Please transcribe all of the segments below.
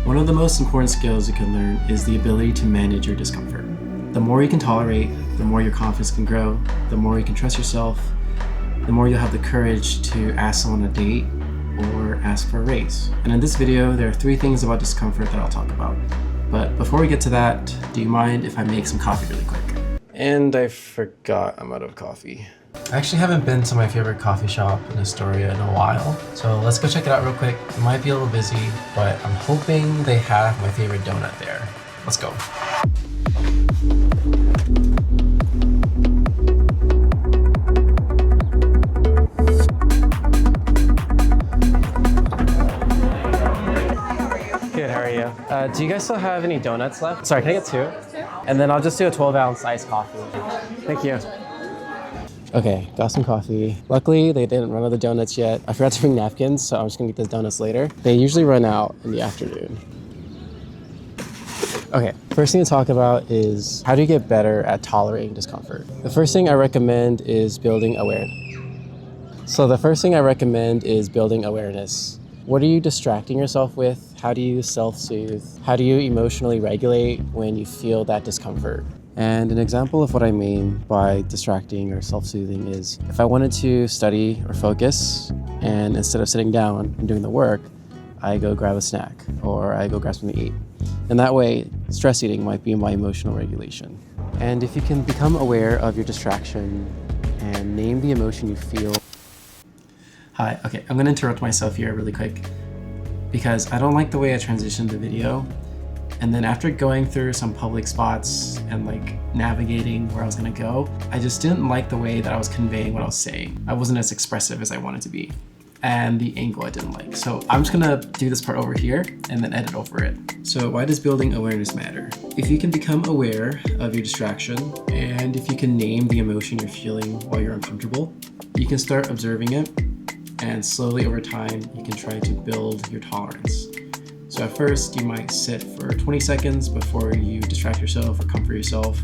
One of the most important skills you can learn is the ability to manage your discomfort. The more you can tolerate, the more your confidence can grow, the more you can trust yourself, the more you'll have the courage to ask someone on a date or ask for a raise. And in this video, there are 3 things about discomfort that I'll talk about. But before we get to that, do you mind if I make some coffee really quick? And I forgot I'm out of coffee. I actually haven't been to my favorite coffee shop in Astoria in a while, so let's go check it out real quick. It might be a little busy, but I'm hoping they have my favorite donut there. Let's go. Good, how are you? Do you guys still have any donuts left? Sorry, can I get 2? And then I'll just do a 12-ounce iced coffee. Thank you. Okay, got some coffee. Luckily, they didn't run out of the donuts yet. I forgot to bring napkins, so I'm just gonna get those donuts later. They usually run out in the afternoon. Okay, first thing to talk about is how do you get better at tolerating discomfort? The first thing I recommend is building awareness. What are you distracting yourself with? How do you self-soothe? How do you emotionally regulate when you feel that discomfort? And an example of what I mean by distracting or self-soothing is if I wanted to study or focus, and instead of sitting down and doing the work, I go grab a snack or I go grab something to eat. And that way, stress eating might be my emotional regulation. And if you can become aware of your distraction and name the emotion you feel. Hi, okay, I'm gonna interrupt myself here really quick because I don't like the way I transitioned the video. And then after going through some public spots and like navigating where I was gonna go, I just didn't like the way that I was conveying what I was saying. I wasn't as expressive as I wanted to be. And the angle I didn't like. So I'm just gonna do this part over here and then edit over it. So why does building awareness matter? If you can become aware of your distraction and if you can name the emotion you're feeling while you're uncomfortable, you can start observing it, and slowly over time, you can try to build your tolerance. So at first, you might sit for 20 seconds before you distract yourself or comfort yourself.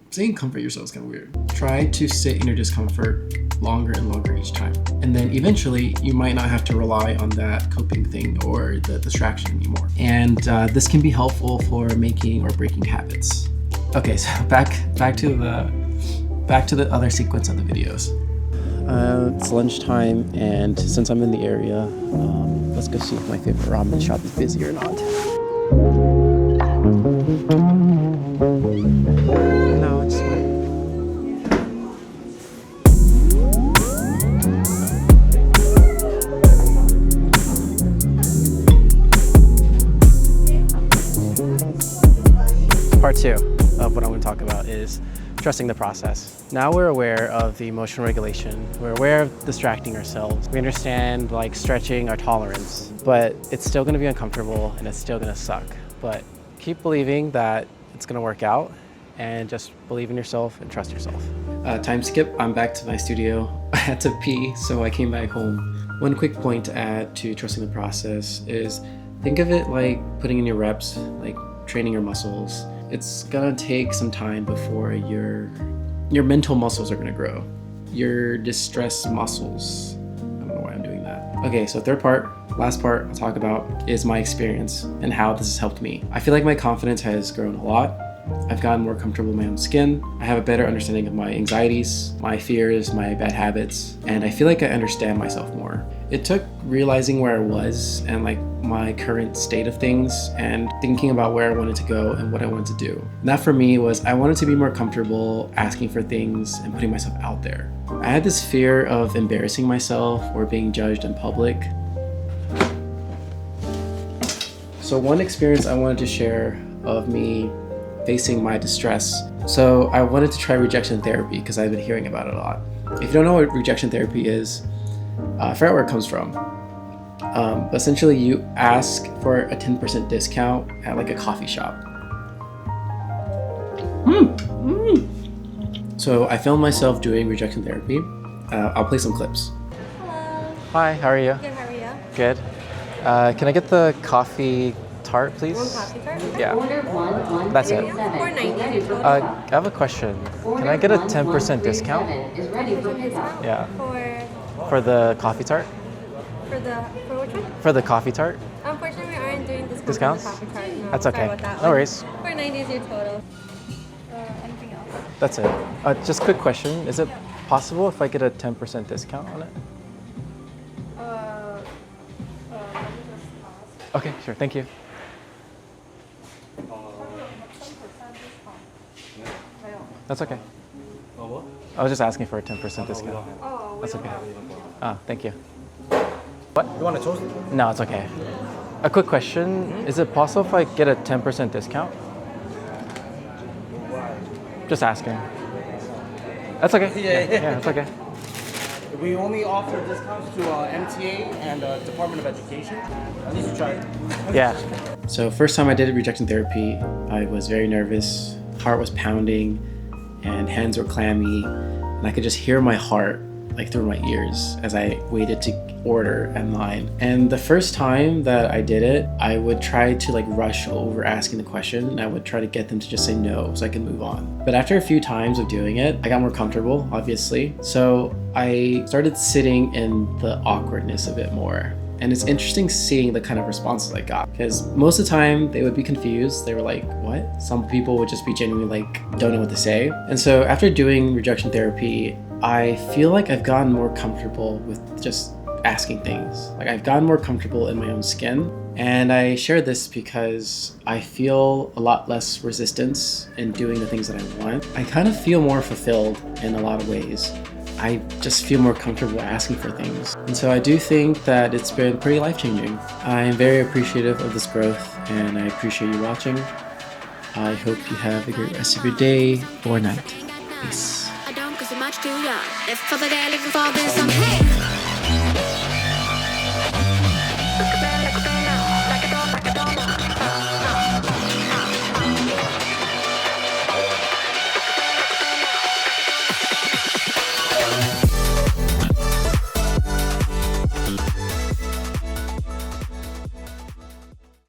Saying comfort yourself is kind of weird. Try to sit in your discomfort longer and longer each time. And then eventually, you might not have to rely on that coping thing or the distraction anymore. And this can be helpful for making or breaking habits. Okay, so back to the other sequence of the videos. It's lunchtime, and since I'm in the area, let's go see if my favorite ramen shop is busy or not. No, it's fine. Part 2 of what I'm going to talk about is trusting the process. Now we're aware of the emotional regulation. We're aware of distracting ourselves. We understand like stretching our tolerance, but it's still gonna be uncomfortable and it's still gonna suck. But keep believing that it's gonna work out and just believe in yourself and trust yourself. Time skip, I'm back to my studio. I had to pee, so I came back home. One quick point to add to trusting the process is think of it like putting in your reps, like training your muscles. It's gonna take some time before your mental muscles are gonna grow. Your distressed muscles. I don't know why I'm doing that. Okay, so last part I'll talk about is my experience and how this has helped me. I feel like my confidence has grown a lot. I've gotten more comfortable in my own skin. I have a better understanding of my anxieties, my fears, my bad habits, and I feel like I understand myself more. It took realizing where I was and like my current state of things and thinking about where I wanted to go and what I wanted to do. And that for me was I wanted to be more comfortable asking for things and putting myself out there. I had this fear of embarrassing myself or being judged in public. So one experience I wanted to share of me facing my distress. So I wanted to try rejection therapy because I've been hearing about it a lot. If you don't know what rejection therapy is, I forgot where it comes from. But essentially you ask for a 10% discount at like a coffee shop. So I filmed myself doing rejection therapy. I'll play some clips. Hello. Hi, how are you? Good, how are you? Good. Can I get the coffee tart, please? One coffee tart? Yeah. That's it. $4.90. I have a question. Can I get a 10% discount? Yeah. For For the coffee tart? which one? For the coffee tart? Unfortunately, we aren't doing this Discounts? Coffee cart. No, That's sorry okay. about that No one. worries. 490 is your total. Anything else? That's it. Just quick question. Is it possible if I get a 10% discount on it? Let me just ask. Okay, sure. Thank you. That's okay. I was just asking for a 10% discount. That's okay. Thank you. What? You want a toast? No, it's okay. A quick question. Is it possible if I get a 10% discount? Just asking. That's okay. Yeah, that's okay. We only offer discounts to MTA and Department of Education. At least you try it. Yeah. So first time I did rejection therapy, I was very nervous. Heart was pounding and hands were clammy. And I could just hear my heart like through my ears as I waited to order in line. And the first time that I did it, I would try to like rush over asking the question, and I would try to get them to just say no so I can move on. But after a few times of doing it, I got more comfortable, obviously. So I started sitting in the awkwardness a bit more. And it's interesting seeing the kind of responses I got, because most of the time they would be confused. They were like, what? Some people would just be genuinely like, don't know what to say. And so after doing rejection therapy, I feel like I've gotten more comfortable with just asking things. Like I've gotten more comfortable in my own skin. And I share this because I feel a lot less resistance in doing the things that I want. I kind of feel more fulfilled in a lot of ways. I just feel more comfortable asking for things. And so I do think that it's been pretty life-changing. I'm very appreciative of this growth, and I appreciate you watching. I hope you have a great rest of your day or night. Peace. I don't 'cause you're much too young. If for the day looking for this, I'm hey.